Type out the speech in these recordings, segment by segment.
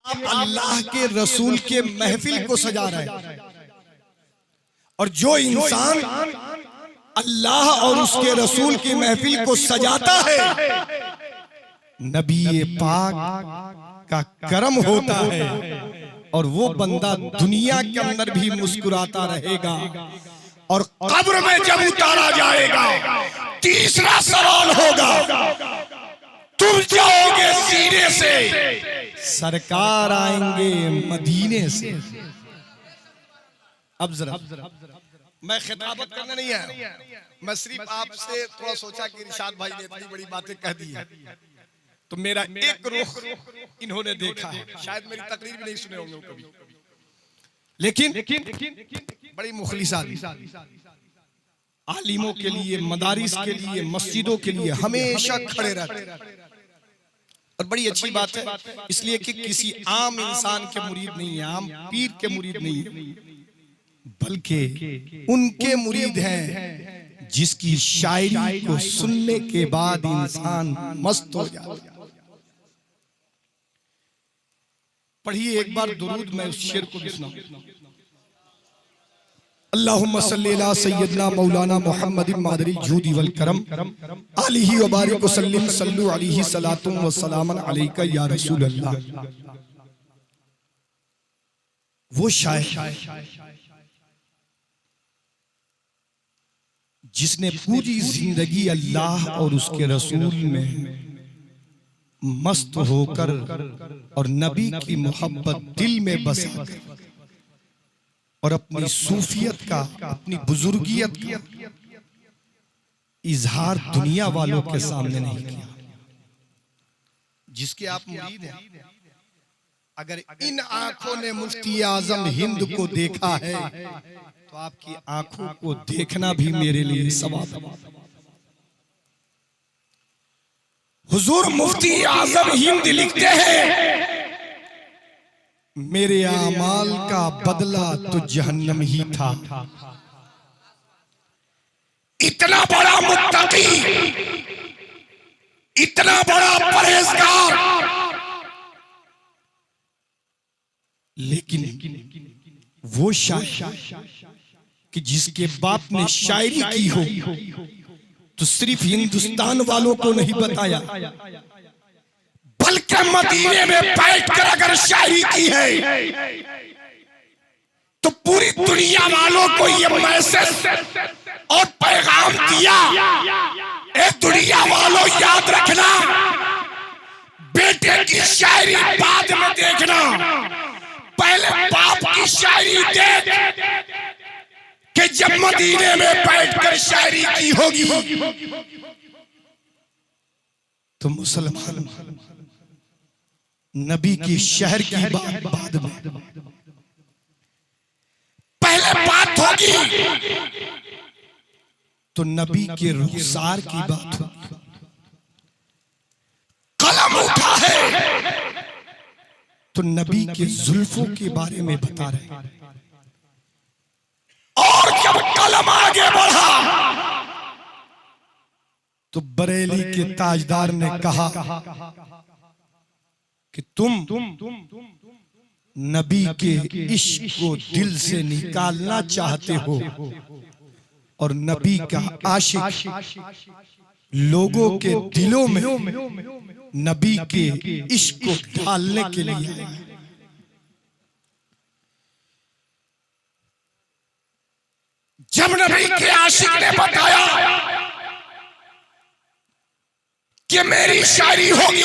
आप अल्लाह के रसूल के महफिल को सजा रहे हैं। और जो इंसान अल्लाह और उसके रसूल की महफिल को सजाता है, नबी पाक का करम होता है और वो बंदा दुनिया के अंदर भी मुस्कुराता रहेगा। और कब्र में जब उतारा जाएगा, तीसरा सवाल होगा, तुम जाओगे सीने से, सरकार आएंगे मदीने से। अब जरा मैं खिताबत करने नहीं आया, मैं सिर्फ आपसे थोड़ा सोचा कि इरशाद भाई ने इतनी बड़ी बातें कह दी है तो मेरा एक रुख इन्होंने देखा है। शायद मेरी तकरीर भी नहीं सुने होंगे कभी, लेकिन बड़ी मुखलिस आलिमों के लिए, मदारिस के लिए, मस्जिदों के लिए हमेशा खड़े रहते। और बड़ी अच्छी बात है, इसलिए कि किसी आम इंसान के मुरीद नहीं है, आम पीर के मुरीद नहीं है, बल्कि उनके मुरीद हैं जिसकी शायरी को सुनने के बाद इंसान मस्त हो जाता है। पढ़िए एक बार दुरूद, मैं उस शेर को भी सुनाऊं। अल्लाहुम्मा सल्ली अला सय्यदना मौलाना मुहम्मदिन मादरिल जूदी वल करम आलिही व बारिक व सल्लिम सल्लु अलैहि सलातुम व सलामन अलैका या रसूल अल्लाह। वो शायर जिसने पूरी जिंदगी अल्लाह और उसके रसूल में मस्त होकर और नबी की मोहब्बत दिल में बसा और अपनी सूफियत का, अपनी बुजुर्गियत का इजहार दुनिया वालों के सामने नहीं किया। जिसके आप मुरीद हैं, अगर इन आंखों ने मुफ्ती आजम हिंद को देखा है तो आपकी आंखों को देखना भी मेरे लिए सवाब है। हुजूर मुफ्ती आजम हिंद लिखते हैं, मेरे आमाल का बदला तो जहन्नम ही था। इतना बड़ा मुत्तकी, इतना बड़ा परहेजगार, लेकिन वो शायर कि जिसके बाप ने शायरी की हो तो सिर्फ हिंदुस्तान वालों को नहीं बताया, बल्कि मदीने में बैठकर अगर शायरी की है तो पूरी दुनिया वालों को ये मैसेज और पैगाम दिया, ए दुनिया वालों याद रखना, बेटे की शायरी बाद में देखना, पहले बाप की शायरी देख कि जब मदीने में बैठकर शायरी की होगी तो मुसलमान नबी की शहर की बात बाद में, पहले बात होगी तो नबी के रुखसार की बात होगी। कलम उठा है तो नबी के जुल्फों के बारे में बता रहे हैं। और जब कलम आगे बढ़ा तो बरेली के ताजदार ने कहा कि तुम नबी के इश्क को दिल से निकालना चाहते हो और नबी का आशिक लोगों के दिलों में नबी के इश्क को ढालने के लिए। जब नबी के आशिक ने बताया कि मेरी शायरी होगी,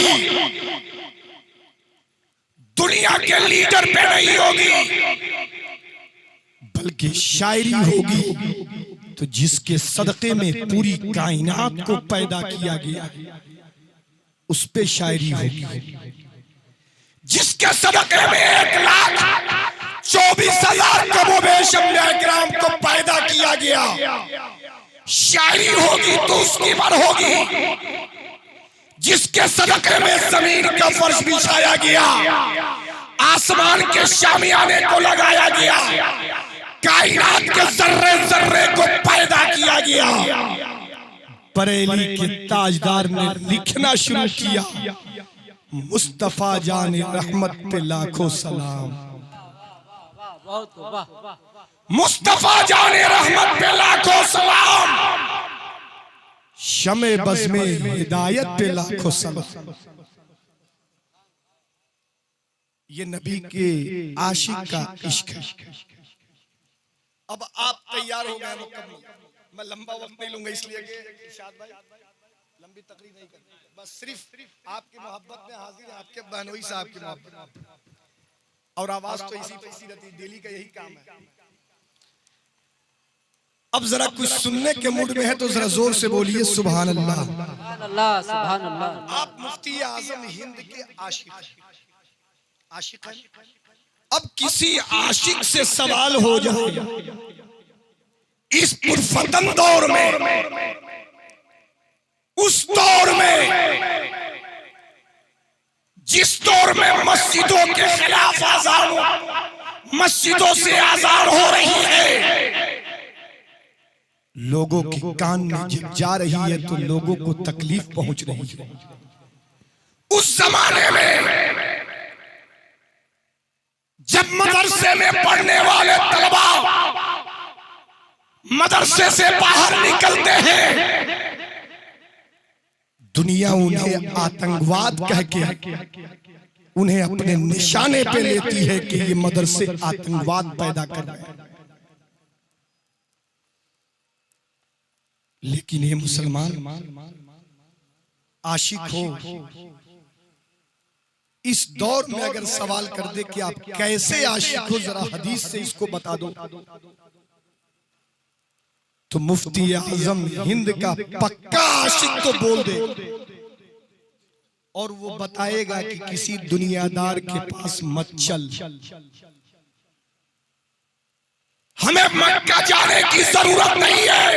दुनिया के लीडर पे नहीं होगी बल्कि शायरी होगी तो जिसके सदक़े में पूरी कायनात को पैदा किया गया उस पे शायरी होगी, जिसके सदक़े में 1,24,000 कमोबेश अंबिया किराम को पैदा किया गया, शायरी होगी तो उसकी पर होगी, जिसके सदक़े में जमीन का फर्श बिछाया गया, आसमान के शामियाने को लगाया गया, कायनात के जर्रे जर्रे को पैदा किया गया। बरेली के ताजदार ने लिखना शुरू किया, मुस्तफा जान रहमत पे लाखों सलाम, मुस्तफा जान रहमत पे लाखों सलाम, शमे बज़्मे हिदायत पे लाखों सलाम। ये नबी के आशिक का इश्क है। अब आप तैयार हो गए मुकम्मल, मैं लंबा वक्त नहीं लूंगा इसलिए कि इरशाद भाई लंबी तकरीर नहीं करते, बस सिर्फ आपकी मोहब्बत में हाजिर है, आपके बहनोई साहब की मोहब्बत, और आवाज तो इसी पे इसी रहती है, डेली का यही काम है। अब जरा कुछ सुनने के मूड में है तो जरा जोर से बोलिए सुभान अल्लाह। सुभान अल्लाह। आप मुफ्ती आजम हिंद के आशिक है। अब किसी आशिक से सवाल हो जाए इस पुरफतन दौर में, उस दौर में जिस दौर में मस्जिदों के खिलाफ आजान, मस्जिदों से आजान हो रही है, लोगों की कान में जब जा रही है तो लोगों को तकलीफ पहुंच रही है। उस जमाने में जब मदरसे में पढ़ने वाले तलबा मदरसे से बाहर निकलते हैं, दुनिया उन्हें आतंकवाद कह के उन्हें अपने निशाने पे लेती है कि ये मदरसे आतंकवाद पैदा कर रहे हैं। लेकिन ये मुसलमान आशिक हो, इस दौर में अगर सवाल कर दे कि आप कैसे आशिक हो, जरा हदीस से इसको बता दो, तो मुफ्ती आजम हिंद का पक्का आशिक तो बोल दे, और वो बताएगा कि किसी दुनियादार के पास मत चल, हमें मक्का जाने की जरूरत नहीं है,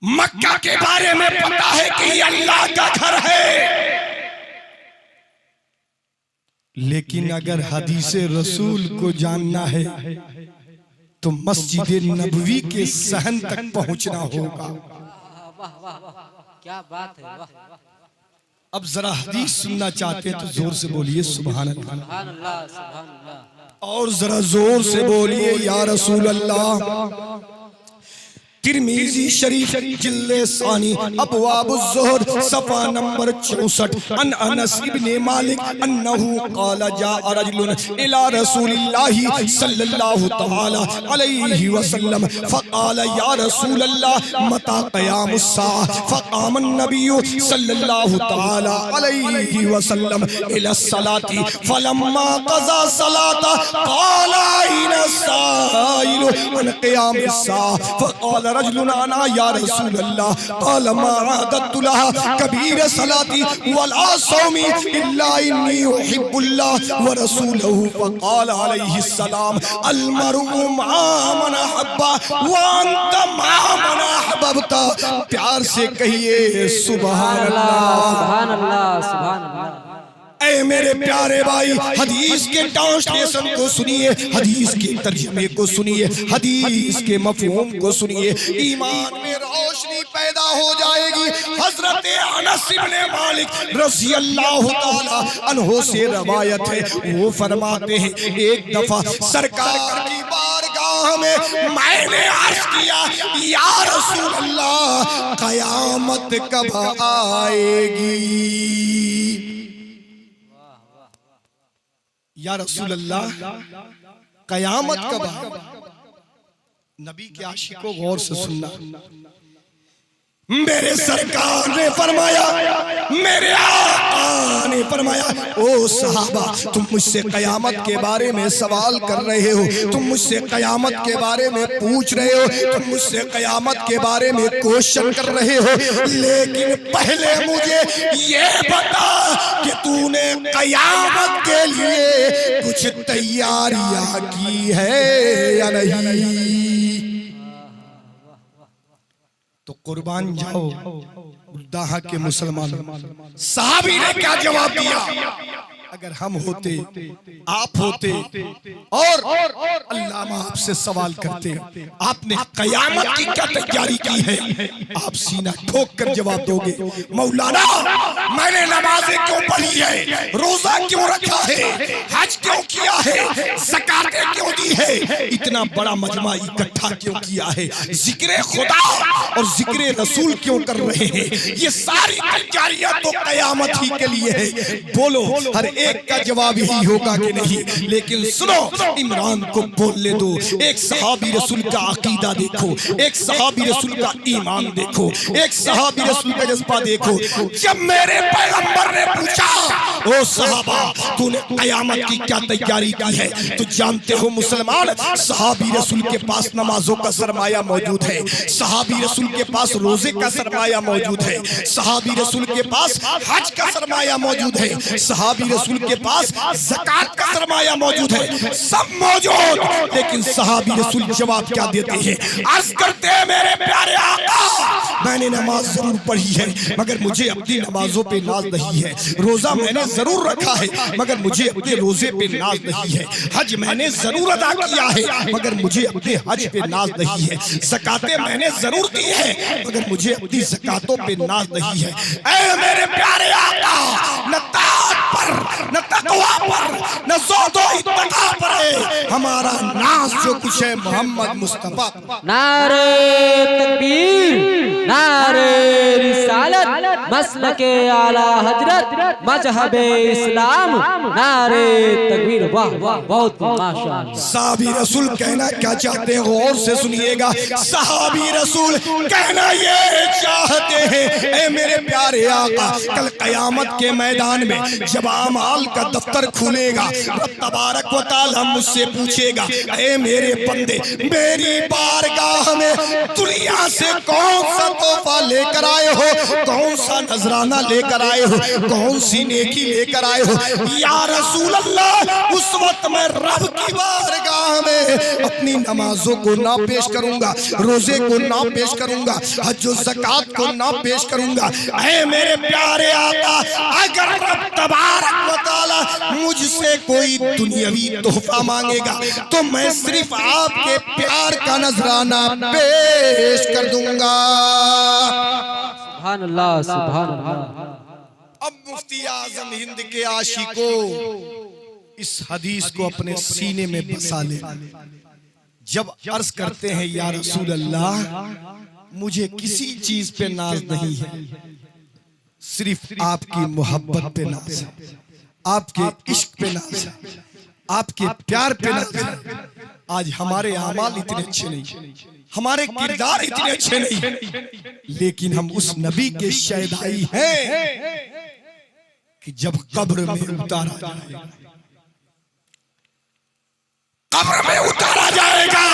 मक्का के बारे में पता है कि ये अल्लाह का घर है। लेकिन अगर हदीसे रसूल को जानना है तो मस्जिद नबवी के सहन तक पहुंचना होगा। क्या बात है, वाह। अब जरा हदीस सुनना चाहते हैं तो जोर से बोलिए सुभान अल्लाह, सुभान अल्लाह, सुभान अल्लाह। और जरा जोर से बोलिए या रसूल अल्लाह। तिरमिजी शरीफ जिल्ले सानी अबवाबुज़्ज़ुहद सफ़ा नंबर 64 अन अनस इब्ने मालिक अन्नहु क़ाल जाअ रजुलन इला रसूलिल्लाहि सल्लल्लाहु तआला अलैहि वसल्लम फ़क़ाल या रसूलल्लाह मता क़यामुस्साअ फ़क़ाम अन्नबिय्यु सल्लल्लाहु तआला अलैहि वसल्लम इला सलाति फ़लम्मा क़ज़ा सलाता क़ाल अय्ना साइलु अन क़यामुस्साअ फ़क़ाल रजुलन अना या रसूल अल्लाह क़ाल मा अदतु लहा कबीर सलाती वला सौमी इल्ला इन्नी उहिब्बुल्लाह व रसूलहु फ़क़ाल अलैहि सलाम अल मरउ मा मन अहब्बा व अंत मा मन अहबब्ता। प्यार से कहिए सुभान अल्लाह, सुभान अल्लाह, सुभान अल्लाह। ऐ मेरे प्यारे भाई, हदीस के ट्रांसलेशन को सुनिए, हदीस के तर्जुमे को सुनिए, हदीस के मफहूम को सुनिए, ईमान में रोशनी पैदा हो जाएगी। हजरत अनस इब्ने मालिक रज़ी अल्लाह ताला अन्हु से रवायत है, वो फरमाते हैं एक दफा सरकार की बारगाह में मैंने अर्ज़ किया या रसूल अल्लाह क़यामत कब आएगी। या रसूल अल्लाह कयामत कब आएगी। नबी के आशिकों गौर से सुनना, मेरे सरकार ने फरमाया, मेरे आका ने फरमाया, ओ सहाबा तुम मुझसे कयामत के बारे में सवाल कर रहे हो, तुम मुझसे कयामत के बारे में पूछ रहे हो, तुम मुझसे कयामत के बारे में क्वेश्चन कर रहे हो, लेकिन पहले मुझे ये बता कि तूने कयामत के लिए कुछ तैयारियां की है या नहीं। तो कुर्बान जाओ दाहा के मुसलमान। साहबी ने क्या जवाब दिया? अगर हम होते, आप होते और अल्लामा आपसे सवाल करते, आपने कयामत की क्या तैयारी की है, आप सीना ठोक कर जवाब दोगे, मौलाना मैंने नमाजें क्यों पढ़ी है, रोजा क्यों रखा है, हज क्यों किया है, ज़कातें क्यों दी है, इतना बड़ा मजमा इकट्ठा क्यों किया है, जिक्र खुदा और जिक्र रसूल क्यों कर रहे हैं, ये सारी तैयारियां तो कयामत ही के लिए है। बोलो हर एक का जवाब यही होगा कि नहीं। लेकिन सुनो, इमरान को बोलने दो। एक सहाबी रसूल का अकीदा देखो, एक सहाबी रसूल का ईमान देखो, एक सहाबी रसूल का जज्बा देखो। जब मेरे पैगंबर ने पूछा, ओ सहाबा तूने कयामत की क्या तैयारी की है, तो जानते हो मुसलमान, सहाबी रसूल के पास नमाजों का सरमाया मौजूद है, सहाबी रसूल के पास रोजे का सरमाया मौजूद है, सहाबी रसूल के पास हज का सरमाया मौजूद है, सहाबी रसूल के पास ज़कात का सरमाया मौजूद है, सब मौजूद। लेकिन सहाबी रसूल जवाब क्या देते हैं, अर्ज करते हैं मेरे प्यारे आका मैंने नमाज जरूर पढ़ी है मगर मुझे अपनी नमाजों पे नाज नहीं है, रोजा मैंने जरूर रखा है मगर मुझे अपने रोजे पे नाज नहीं है, हज मैंने जरूर अदा किया है मगर मुझे अपने हज पे नाज नहीं है, ज़कातें मैंने जरूर दी है मगर मुझे अपनी ज़कातों पे नाज नहीं है। ऐ मेरे प्यारे आका, न ताक़त पर, न तक़वा पर, न ज़ोदो इत्तक़ा पर है हमारा नाज जो कुछ है मोहम्मद मुस्तफा। नारे तकबीर, नारे रिसालत, मसलके आला हजरत, मजहबे इस्लाम, नारे तकबीर। वाह वाह, बहुत माशाअल्लाह। सहाबी रसूल कहना क्या चाहते हैं, गौर से सुनिएगा। सहाबी रसूल कहना ये चाहते हैं, ऐ मेरे प्यारे आका, कल कयामत के मैदान में जब आमाल का दफ्तर खुलेगा, रब तबारक व तआला मुझसे पूछेगा, ऐ मेरे बंदे मेरी बारगाह में दुनिया से कौन सा तोहफा लेकर आए हो, कौन सा नजराना लेकर आए हो, कौन सी नेकी लेकर आए हो। या रसूल अल्लाह, उस वक्त मैं रब की बारगाह में अपनी नमाजों को ना पेश करूंगा, रोजे को ना पेश करूंगा, हज और ज़कात को ना पेश करूंगा। ऐ मेरे प्यारे आका, अगर रब तबारक व तआला मुझसे कोई दुनियावी तोहफा मांगेगा तो मैं सिर्फ आपके प्यार का नजराना पेश कर दूंगा। सुभान अल्लाह, सुभान अल्लाह। अब मुफ्ती आजम हिंद के आशिकों, इस हदीस को अपने सीने में बसा ले। जब अर्ज करते हैं या रसूल अल्लाह मुझे किसी चीज पे नाज नहीं है, सिर्फ आपकी मोहब्बत पे नाज है, आपके इश्क पे नाज है, आपके प्यार पे नाज है। आज हमारे आमाल इतने अच्छे नहीं, हमारे किरदार इतने अच्छे नहीं, लेकिन हम उस नबी के शहदाई हैं कि जब कब्र में उतारा जाएगा, कब्र में उतारा जाएगा।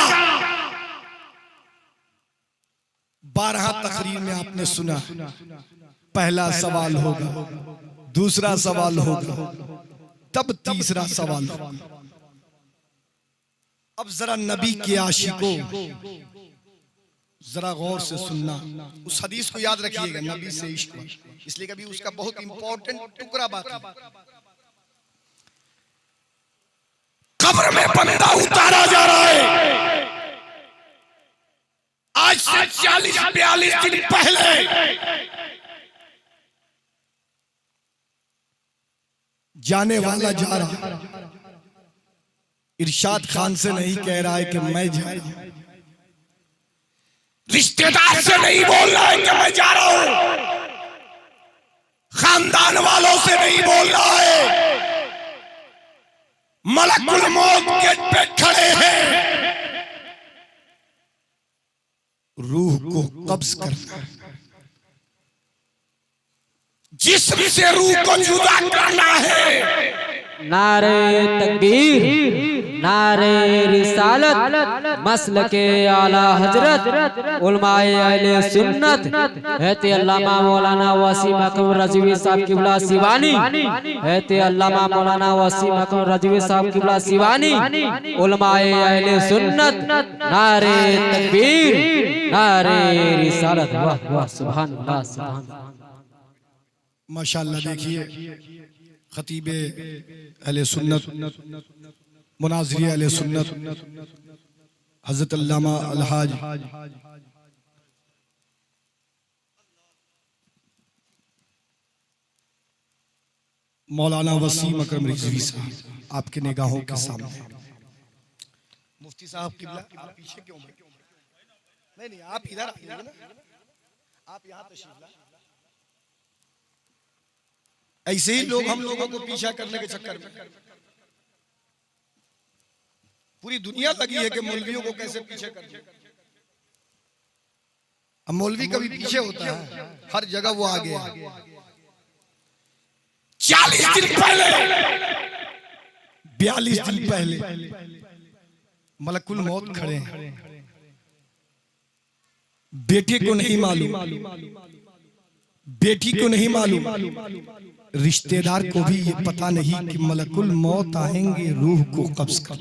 12 तकरीर में आपने सुना, पहला सवाल होगा, दूसरा सवाल होगा, तब तीसरा सवाल होगा। अब जरा नबी के आशिकों जरा गौर से सुनना, उस हदीस को याद रखिएगा, नबी से इश्क, इसलिए कभी उसका बहुत इंपॉर्टेंट टुकड़ा बात है। कब्र में बंदा उतारा जा रहा है। आज से 40-42 दिन पहले जाने वाला जा रहा, इरशाद खान से नहीं कह रहा है कि मैं जा रहा हूं, रिश्तेदार से नहीं बोल रहा है कि मैं जा रहा हूं, खानदान वालों से नहीं बोल रहा है, मलकुल मौत गेट पे खड़े हैं, रूह को कब्ज करना, जिस्म से रूह को जुदा करना है। नारे तकबीर, नारे रिसालत, मसलके आला हजरत, उलमाए अहले सुन्नत, हैते अल्लामा मौलाना वसीम अकबर रज़वी साहब किबला सिवानी, हैते अल्लामा मौलाना वसीम अकबर रज़वी साहब किबला सिवानी, उलमाए अहले सुन्नत, नारे तकबीर, नारे रिसालत। वाह वाह, सुभान अल्लाह, सुभान अल्लाह। माशाअल्लाह। देखिए खतीब अहले सुन्नत, मुनाज़िर अहले सुन्नत हज़रत अल्लामा अलहाज मौलाना वसीम अकरम रिज़वी साहब आपके निगाहों के सामने। मुफ्ती साहब किबला, आप पीछे क्यों बैठे? नहीं, आप इधर आइए ना, आप यहाँ तशरीफ लाए। ऐसे ही लोग हम लोगों को पीछा करने के चक्कर में पूरी दुनिया लगी है कि मौलवियों को कैसे पीछे कर। अब मौलवी कभी पीछे होता है, हर जगह वो आगे है। 40 दिन पहले, 42 दिन पहले मलकुल मौत खड़े हैं। बेटे को नहीं मालूम, बेटी को नहीं मालूम, रिश्तेदार को भी ये पता नहीं कि मलकुल मौत आएंगे रूह को कब्ज कर।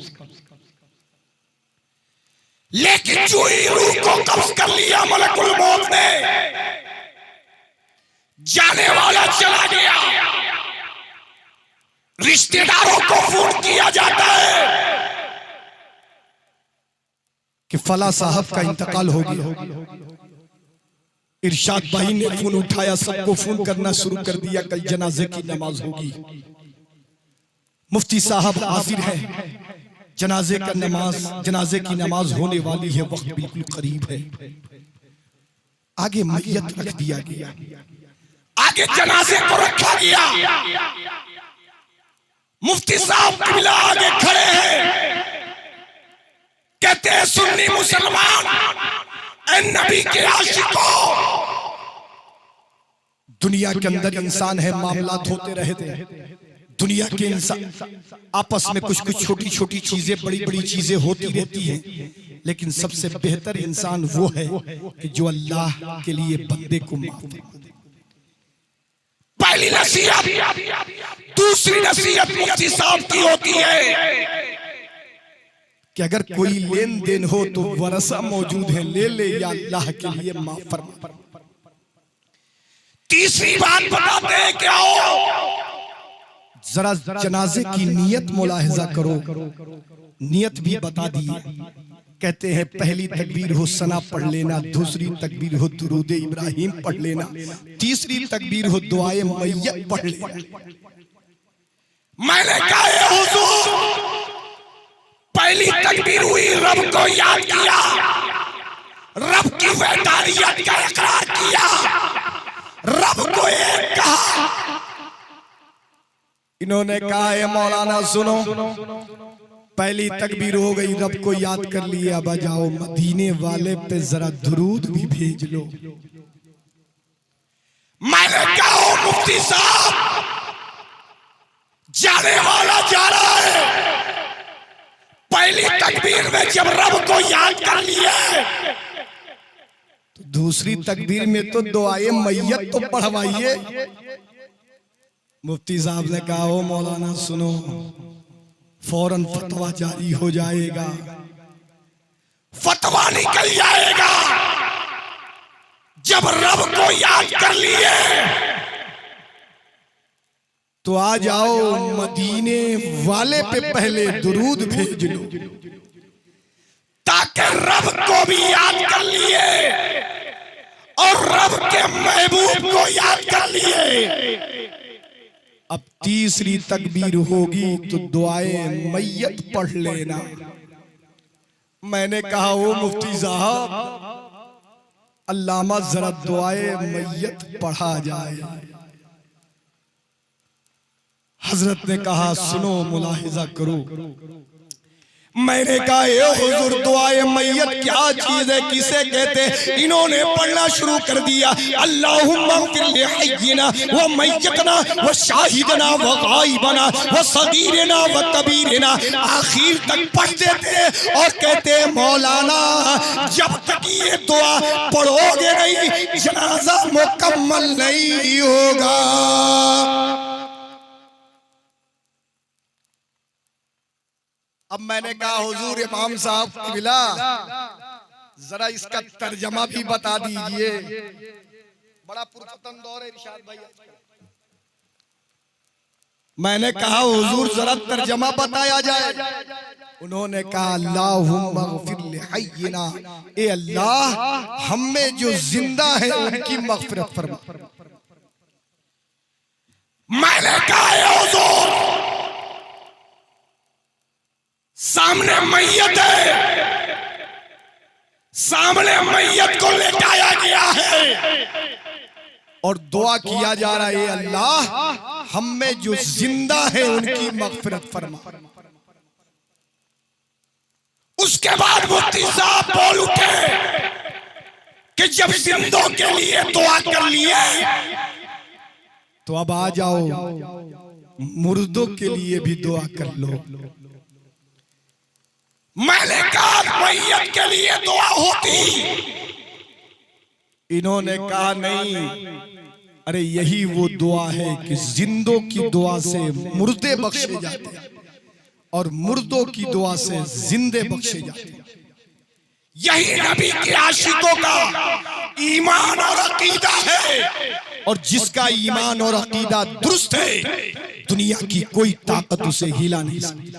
लेकिन जो ही रूह को कब्ज कर लिया मलकुल मौत ने, जाने वाला चला गया। रिश्तेदारों को फोन किया जाता है कि फला साहब का इंतकाल हो गया। इरशाद भाई ने फोन उठाया, सबको फोन करना शुरू कर दिया, कल जनाजे की नमाज होगी। मुफ्ती साहब हाजिर हैं, जनाजे की नमाज होने वाली है, वक्त बिल्कुल करीब है। आगे मैयत रख दिया गया, आगे जनाजे को रखा गया। मुफ्ती साहब किबला आगे खड़े हैं, कहते हैं सुन्नी मुसलमान ऐ नबी के आशिकों, दुनिया के अंदर इंसान है, मामलात होते रहते हैं। दुनिया के इंसान आपस में कुछ कुछ छोटी छोटी चीजें, बड़ी बड़ी चीजें होती रहती हैं, लेकिन सबसे बेहतर इंसान वो है कि जो अल्लाह के लिए बंदे को माफ करे। पहली नसीहत। दूसरी नसीहत मुफ्ती साहब की होती है कि अगर कोई लेन देन हो तो वरसा मौजूद है, ले ले या अल्लाह के लिए माफ फरमा। तीसरी बात बताते हैं क्या हो, जरा जनाजे की नियत मुलाहिजा करो। नियत भी बता दिए, कहते हैं पहली तकबीर हो सना पढ़ लेना, दूसरी तकबीर हो दुरूद इब्राहिम पढ़ लेना, तीसरी तकबीर हो दुआए मैयत पढ़ लेना। मैंने कहा हुजूर, पहली तकबीर हुई, रब को याद किया, रब की वहदानियत का इकरार किया, रब को एक कहा। इन्होंने कहा है मौलाना सुनो, पहली तकबीर हो गई, रब को याद कर लिया, बजाओ मदीने वाले पे जरा दुरूद भी भेज लो। मैंने कहा मुफ्ती साहब, जाने वाला जा रहा है, पहली तकबीर में जब रब को याद कर लिया तो दूसरी तकबीर में तो दुआए मैयत तो पढ़वाइए। मुफ्ती साहब ने कहा ओ मौलाना सुनो, फौरन फतवा जारी हो जाएगा, फतवा निकल जाएगा। जब रब को याद कर लिए तो आ जाओ मदीने वाले पे पहले दुरूद भेज लो, ताकि रब को भी याद कर लिए और रब के महबूब को याद कर लिए। अब तीसरी तकबीर होगी तो दुआए मैयत पढ़ लेना। मैंने कहा ओ मुफ्ती साहब, अल्लामा जरा दुआए मैयत पढ़ा जाए। हजरत ने कहा सुनो, मुलाहिजा करो। मैंने कहा ए हुजूर, दुआए मैयत क्या चीज है, किसे कहते हैं? इन्होंने पढ़ना शुरू कर दिया, अल्लाहुम्मा फिर लिहय्यिना व मैयतना व शाहिदना व गायबना व सगीरना व कबीरना, आखिर तक पढ़ते थे और कहते मौलाना जब तक ये दुआ पढ़ोगे नहीं, जनाजा मुकम्मल नहीं होगा। अब मैंने कहा हुजूर इमाम साहब किबला, जरा इसका तर्जमा भी बता दीजिए। बड़ा पुरफतन दौर है इरशाद भाई। मैंने कहा हुजूर जरा तर्जमा बताया जाए। उन्होंने कहा अल्लाहुम्मा गफिर लिहय्यिना, ए अल्लाह हम में जो जिंदा है उनकी मगफिरत फरमा। मैंने कहा हुजूर सामने मैयत है, सामने मैयत को लेटाया गया है और दुआ किया जा रहा है अल्लाह हम में जो जिंदा है उनकी मगफिरत फरमा। उसके बाद मुफ्ती साहब बोल उठे कि जब जिंदों के लिए दुआ कर लिए तो अब आ जाओ मुर्दों के लिए भी दुआ कर लो। मैंने कहा मैयत के लिए दुआ होती, इन्होंने कहा नहीं, अरे यही वो दुआ है कि जिंदों की दुआ से मुर्दे बख्शे जाते हैं और मुर्दों की दुआ से जिंदे बख्शे जाते हैं। यही नबी के आशिकों का ईमान और अकीदा है और जिसका ईमान और अकीदा दुरुस्त है दुनिया की कोई ताकत उसे हिला नहीं सकती।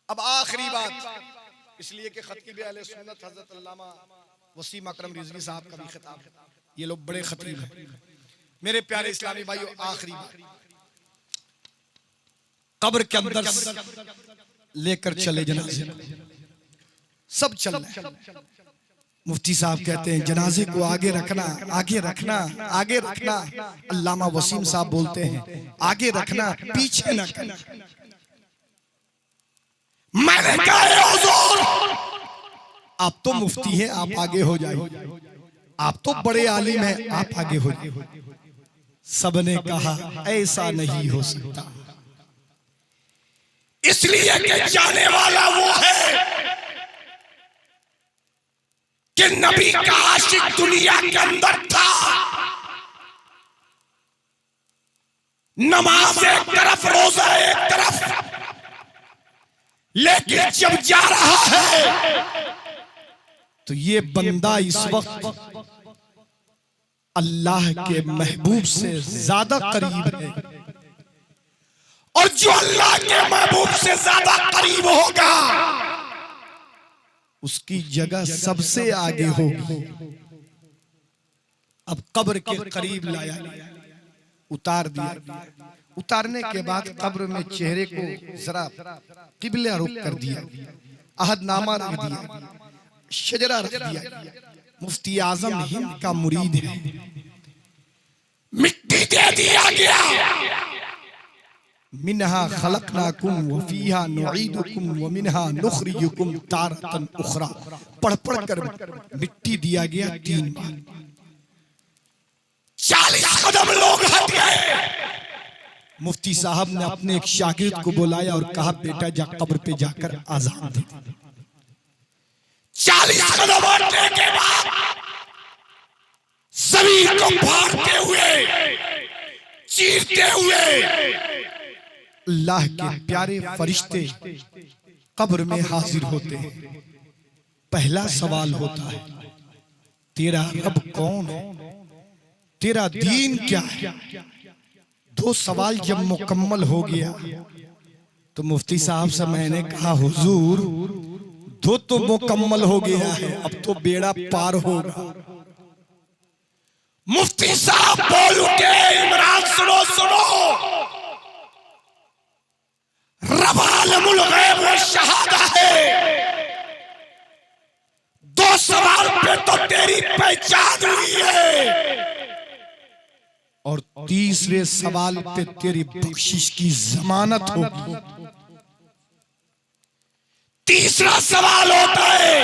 अब आखिरी बात, इसलिए कि खतीब अहले सुन्नत हजरत अल्लामा वसीम अकरम रिजवी साहब का भी खिताब है, ये लोग बड़े खतीब हैं। मेरे प्यारे इस्लामी भाइयों, आखिरी बात, कब्र के अंदर लेकर चले जनाजे, सब चल रहे हैं। मुफ्ती साहब कहते हैं जनाजे को आगे रखना, आगे रखना, आगे रखना। अल्लामा वसीम साहब बोलते हैं आगे रखना, पीछे न करना। मैंने कहा हुजूर आप तो मुफ्ती हैं, आप आगे हो जाइए, आप तो बड़े आलिम हैं, आप आगे हो जाइए। सबने कहा ऐसा नहीं हो सकता, इसलिए कि जाने वाला वो है कि नबी का आशिक दुनिया के अंदर था। नमाज एक तरफ, रोजा एक तरफ, लेकिन जब जा रहा है तो ये बंदा इस वक्त अल्लाह के महबूब से ज्यादा करीब है और जो अल्लाह के महबूब से ज्यादा करीब होगा उसकी जगह सबसे आगे होगी। अब कब्र के करीब लाया, उतार दिया, उतारने के बाद कब्र में चेहरे को जरा किबला रुख कर दिया, अहदनामा रख दिया, शजरा रख दिया। मुफ्ती आजम हिंद का मुरीद है, मिट्टी दे दिया गया। मिनहा खलकनाकुम व फीहा नुईदुकुम व मिनहा नुखरिजुकुम तारतन उखरा। पढ़ पढ़ कर मिट्टी दिया गया 3 बार। 40 कदम लोग हट गए। मुफ्ती साहब ने अपने एक शागिर्द को बुलाया और कहा बेटा जा कब्र पे जाकर आजान दे। 40 कदम हटने के बाद जमीन को फाड़ते हुए, चीरते हुए अल्लाह के प्यारे फरिश्ते कब्र में हाजिर होते हैं। पहला सवाल होता है तेरा रब कौन है, तेरा दीन क्या है। 2 सवाल जब मुकम्मल हो गया तो मुफ्ती साहब से मैंने कहा हुजूर 2 तो मुकम्मल हो गया है, अब तो बेड़ा पार होगा। मुफ्ती साहब बोल उठे इमरान सुनो सुनो, रब आलमुल गैब व शहादा है। 2 सवाल पे तो तेरी पहचान हुई है और तीसरे सवाल पे तेरी बख्शिश की जमानत होगी। तीसरा सवाल होता है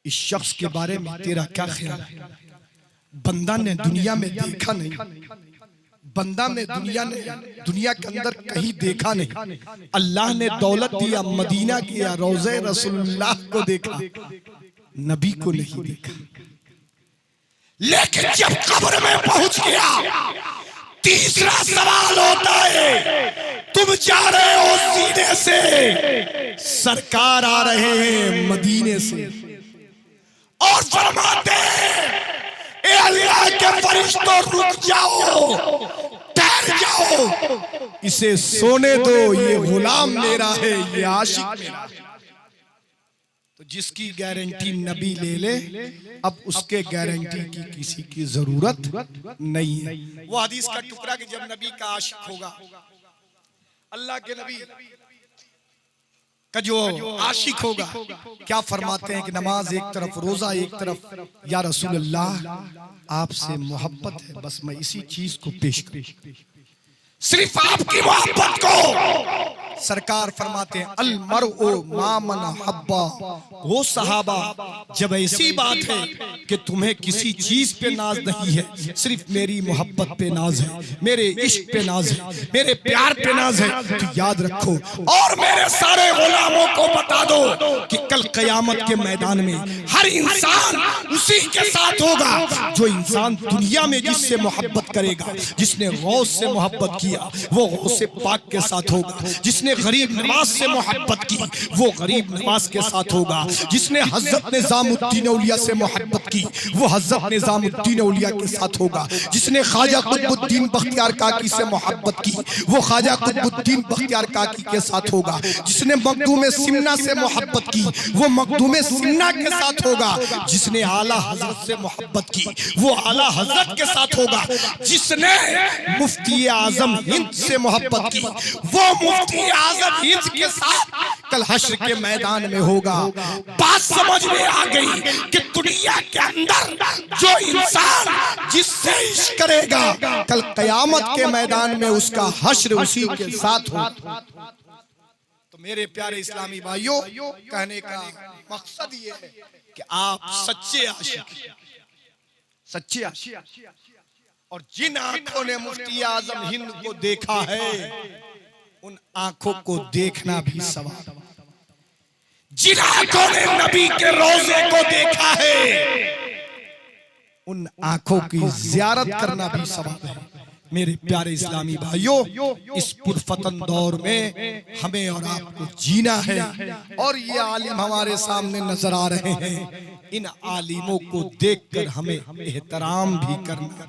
इस शख्स के बारे में तेरा क्या ख्याल है। बंदा ने दुनिया में देखा नहीं, बंदा ने दुनिया के अंदर कहीं देखा नहीं। अल्लाह ने दौलत दिया, मदीना किया, रोज़े रसूलुल्लाह को देखा, नबी को नहीं देखा। लेकिन जब कब्र में पहुंच गया तीसरा सवाल होता है तुम जा रहे हो सीने से, सरकार आ रहे हैं मदीने से और फरमाते हैं ए अल्लाह के फरिश्तों रुक जाओ, ठहर जाओ, इसे सोने दो, ये गुलाम मेरा है, ये आशिक मेरा है। तो जिसकी गारंटी नबी ले ले, अब उसके गारंटी की किसी की जरूरत नहीं है। वो हदीस का टुकड़ा कि जब नबी का आशिक होगा, अल्लाह के नबी का जो आशिक होगा, क्या फरमाते हैं कि नमाज एक तरफ, रोजा एक तरफ, या रसूल अल्लाह आपसे मोहब्बत है, बस मैं इसी चीज को पेश करूं, सिर्फ आपकी मोहब्बत को। सरकार फरमाते हैं अल मरउ मा मन हब्बा। वो सहाबा, जब ऐसी बात है कि तुम्हें किसी चीज पे नाज नहीं है, सिर्फ मेरी मोहब्बत पे नाज है, मेरे इश्क पे नाज है, मेरे प्यार पे नाज है, तो याद रखो और मेरे सारे गुलामों को बता दो कि कल कयामत के मैदान में हर इंसान उसी के साथ होगा जो इंसान दुनिया में जिससे मोहब्बत करेगा। जिसने गौस से मोहब्बत की वो गौसे पाक के साथ होगा, जिसने गरीब नवाज से मोहब्बत की वो गरीब नवाज के साथ होगा, जिसने हजरत निजामुद्दीन औलिया से मोहब्बत की वो हजरत निजामुद्दीन औलिया के साथ होगा, जिसने ख्वाजा कुतुबुद्दीन बख्तियार काकी से मोहब्बत की वो ख्वाजा कुतुबुद्दीन बख्तियार काकी के साथ होगा, जिसने मखदूम सिमना से मोहब्बत की वो मखदूम सिमना के साथ होगा, जिसने आला हजरत से मोहब्बत की वो आला हजरत के साथ होगा, जिसने मुफ्ती आजम हिंद से मोहब्बत की वो मुफ्ती आजम हिंद के साथ कल हश्र के मैदान में होगा। बात समझ में आ गई कि दुनिया के अंदर जो इंसान जिससे इश्क करेगा कल कयामत के मैदान में उसका हश्र उसी के साथ हो। तो मेरे प्यारे इस्लामी भाइयों, कहने का मकसद ये है कि आप सच्चे आशिक, सच्चे आशिक, और जिन आंखों ने मुफ्ती आजम हिंद को देखा है उन आंखों को देखना भी सवाब, जिन आंखों ने नबी के रोजे को देखा है उन आंखों की जियारत करना भी सवाब है। मेरे प्यारे इस्लामी भाइयों, इस पुरफतन दौर में हमें और आपको जीना है और ये आलिम हमारे सामने नजर आ रहे हैं। इन आलिमों को देखकर हमें एहतराम भी करना,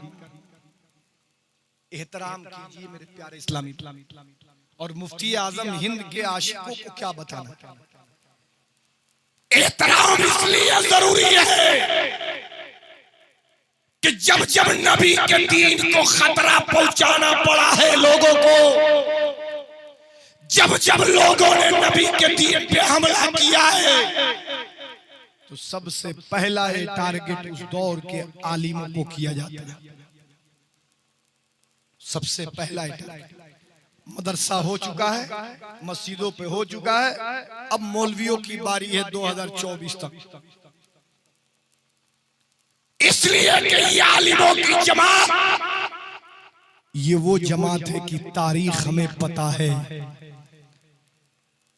एहतराम कीजिए मेरे प्यारे इस्लामी। और मुफ्ती आजम हिंद के आशिकों को क्या बताना, एहतराम इसलिए जरूरी है कि जब जब नबी के दीन को खतरा पहुंचाना पड़ा है लोगों को, जब जब लोगों ने नबी के दीन पे हमला किया है, तो सबसे पहला है टारगेट उस दौर के आलिमों को किया जाता है। सबसे पहला मदरसा हो चुका है, मस्जिदों पे हो चुका है, अब मौलवियों की बारी है 2024 तक। इसलिए कि ये आलिमों की जमात, ये वो जमात है कि तारीख हमें पता है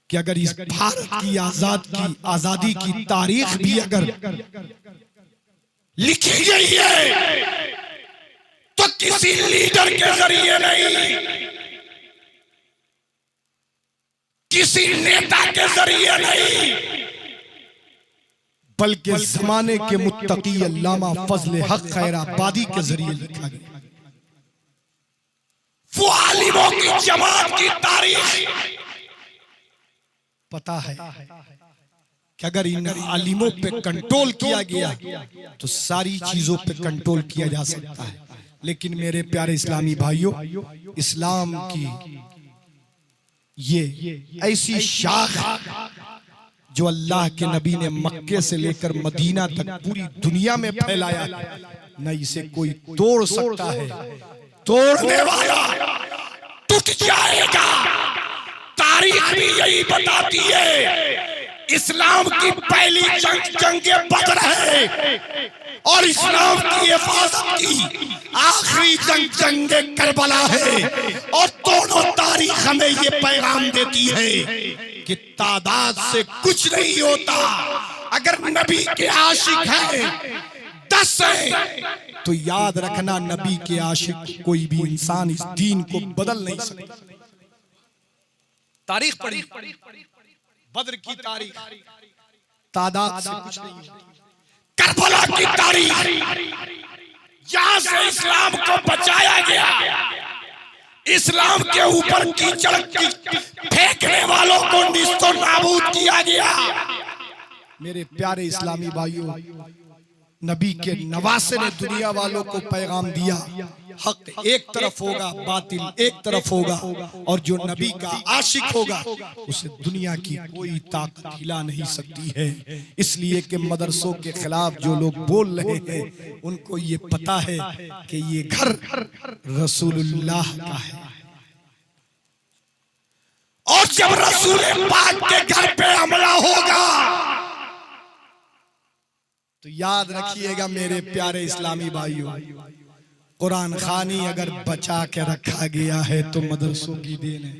कि अगर इस भारत की आजादी की तारीख भी अगर लिखी गई है तो किसी लीडर के जरिए नहीं, किसी नेता के जरिए नहीं, बल्कि जमाने के मुत्तकी अल्लामा फजल हक खैराबादी के जरिए लिखा गया। वो आलिमों की जमात की तारीख पता है कि अगर इन आलिमों पे कंट्रोल किया गया तो सारी चीजों पे कंट्रोल किया जा सकता है। लेकिन मेरे प्यारे इस्लामी भाइयों, इस्लाम की ये ऐसी शाख जो अल्लाह के नबी ने मक्के से लेकर मदीना तक पूरी दुनिया में फैलाया, न इसे कोई तोड़ सकता है। तोड़ने वाला टूट जाएगा। तारीख भी यही बताती है। इस्लाम की पहली जंग जंगे बदर है और इस्लाम की हिफाजत की आखिरी जंग जंगे करबला है। और दोनों तारीख हमें ये पैगाम देती है कि तादाद से कुछ नहीं होता। अगर नबी के आशिक हैं 10 है तो याद रखना नबी के आशिक कोई भी इंसान इस दीन को बदल नहीं सकता। तारीख पढ़ी, बद्र की तारीख तादाद से कुछ नहीं, करबला की तारीख जहां से इस्लाम को बचाया गया, इस्लाम के ऊपर कीचड़ फेंकने वालों को निस्तो नाबूद किया गया। मेरे प्यारे इस्लामी भाइयों, नबी के नवासे ने दुनिया वालों को पैगाम दिया, हक एक तरफ होगा, बातिल एक तरफ होगा, और जो नबी का आशिक होगा उसे दुनिया की कोई ताकत हिला नहीं सकती है। इसलिए कि मदरसों के खिलाफ जो लोग बोल रहे हैं उनको ये पता है कि ये घर रसूलुल्लाह का है, और जब रसूल पाक के घर पे हमला होगा तो याद रखिएगा मेरे प्यारे इस्लामी भाइयों, कुरान खानी अगर बचा के रखा गया है तो मदरसों की देन है,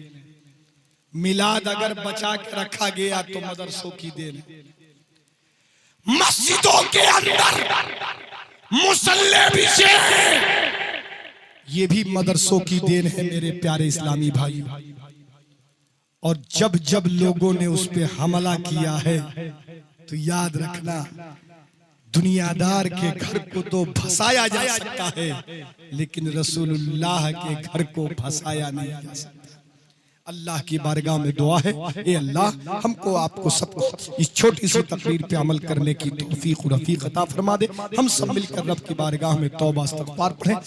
मिलाद अगर बचा के रखा गया तो मदरसों की देन है, मस्जिदों के अंदर मुसल्ले बिछे ये भी मदरसों की देन है मेरे प्यारे इस्लामी भाइयों। और जब जब लोगों ने उस पे हमला किया है तो याद रखना, दुनियादार के घर को तो फंसाया जा सकता है लेकिन रसूलुल्लाह के घर को फंसाया नहीं जा सकता। अल्लाह की बारगाह में दुआ है, ए अल्लाह हमको आपको सबको इस छोटी सी तकरीर पे अमल करने की तौफीक और रफीक अता फरमा दे। हम सब मिलकर रब की बारगाह में तौबा इस्तग़फ़ार पढ़ें।